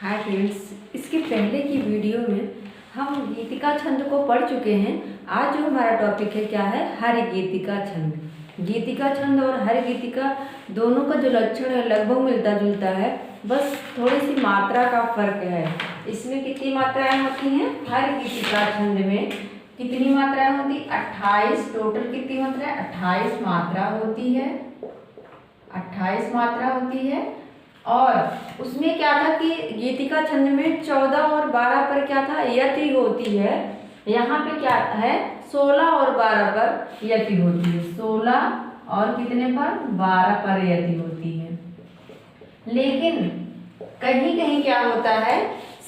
Hi friends, इसके पहले की वीडियो में हम गीतिका छंद को पढ़ चुके हैं। आज जो हमारा टॉपिक है क्या है, हर गीतिका छंद। गीतिका छंद और हर गीतिका दोनों का जो लक्षण है लगभग मिलता जुलता है, बस थोड़ी सी मात्रा का फर्क है। इसमें कितनी मात्राएं होती हैं? हर गीतिका छंद में कितनी मात्राएं होती? 28। टोटल कितनी मात्रा है? 28 मात्रा होती है। 28 मात्रा होती है। और उसमें क्या था कि गीतिका छंद में 14 और 12 पर क्या था, यति होती है। यहाँ पे क्या है, 16 और 12 पर यति होती है। 16 और कितने पर? 12 पर यति होती है। लेकिन कहीं कहीं क्या होता है,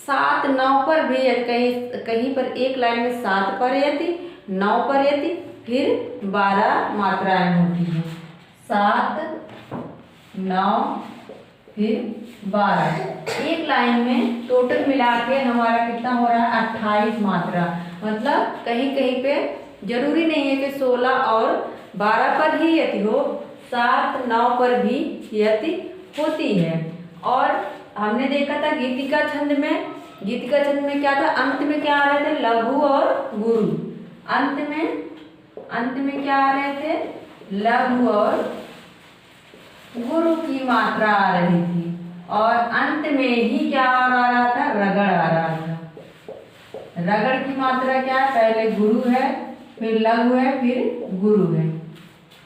7 9 पर भी, कहीं कहीं पर एक लाइन में 7 पर यति, 9 पर यति, फिर 12 मात्राएं होती हैं। 7 9 फिर 12, एक लाइन में टोटल मिला के हमारा कितना हो रहा है? 28 मात्रा। मतलब कहीं कहीं पे जरूरी नहीं है कि 16 और 12 पर ही यति हो, 7 9 पर भी यति होती है। और हमने देखा था गीतिका छंद में क्या था, अंत में क्या आ रहे थे? लघु और गुरु। अंत में क्या आ रहे थे? लघु और गुरु की मात्रा आ रही थी। और अंत में ही क्या आ रहा था? रगड़ आ रहा था। रगड़ की मात्रा क्या है? पहले गुरु है, फिर लघु है, फिर गुरु है।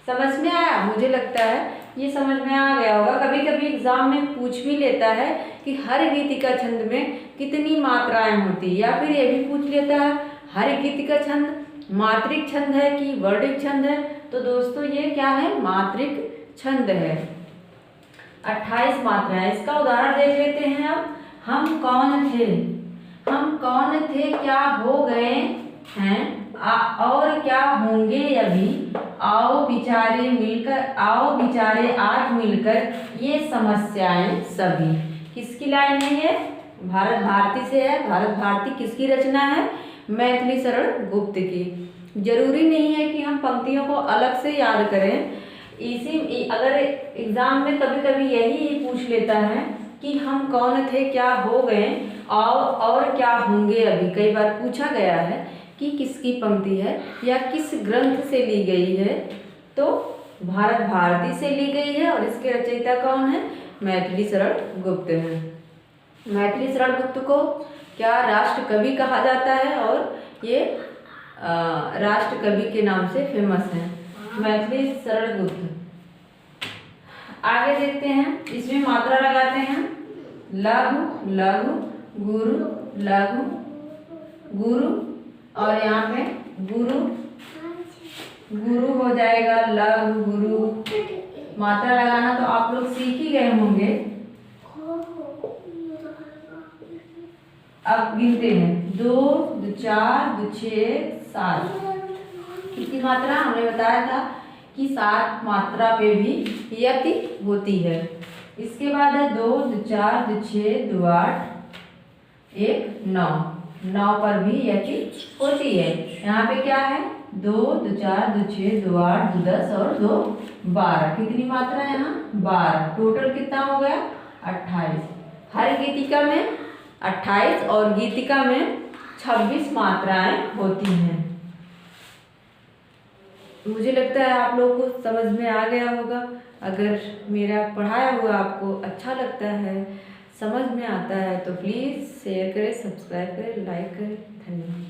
समझ में आया? मुझे लगता है ये समझ में आ गया होगा। कभी कभी एग्जाम में पूछ भी लेता है कि हर गीतिका छंद में कितनी मात्राएं होती, या फिर ये भी पूछ लेता है हर गीतिका छंद मात्रिक छंद है कि वर्णिक छंद है। तो दोस्तों ये क्या है? मात्रिक छंद है। 28 मात्राएं। इसका उदाहरण देख लेते हैं अब। हम कौन थे, क्या हो गए हैं, और क्या होंगे अभी, आओ बिचारे आज मिलकर, ये समस्याएं सभी। किसकी लाइन है ये? भारत भारती से है। भारत भारती किसकी रचना है? मैथिली शरण गुप्त की। जरूरी नहीं है कि हम पंक्तियों को अलग से याद करें। अगर एग्जाम में कभी कभी यही पूछ लेता है कि हम कौन थे, क्या हो गए, और क्या होंगे अभी। कई बार पूछा गया है कि किसकी पंक्ति है या किस ग्रंथ से ली गई है, तो भारत भारती से ली गई है। और इसके रचयिता कौन है? मैथिली शरण गुप्त है। मैथिली शरण गुप्त को क्या राष्ट्र कवि कहा जाता है, और ये राष्ट्र कवि के नाम से फेमस है, मैथिली शरण गुप्त। आगे देखते हैं, इसमें मात्रा लगाते हैं। लघु लघु गुरु, लघु गुरु, और यहाँ पे गुरु गुरु हो जाएगा। लघु गुरु मात्रा लगाना तो आप लोग सीख ही गए होंगे। अब गिनते हैं, 2 2 4 2 6 7। कितनी मात्रा? हमने बताया था कि 7 मात्रा पे भी यति होती है। इसके बाद है 2 2 4 2 6 2 8 1 9। 9 पर भी यति होती है। यहाँ पे क्या है? 2 2 4 2 6 2 8 2 10 और 2 12। कितनी मात्रा है यहाँ? 12। टोटल कितना हो गया? 28। हर गीतिका में 28 और गीतिका में 26 मात्राएं होती हैं। मुझे लगता है आप लोगों को समझ में आ गया होगा। अगर मेरा पढ़ाया हुआ आपको अच्छा लगता है, समझ में आता है, तो प्लीज़ शेयर करें, सब्सक्राइब करें, लाइक करें। धन्यवाद।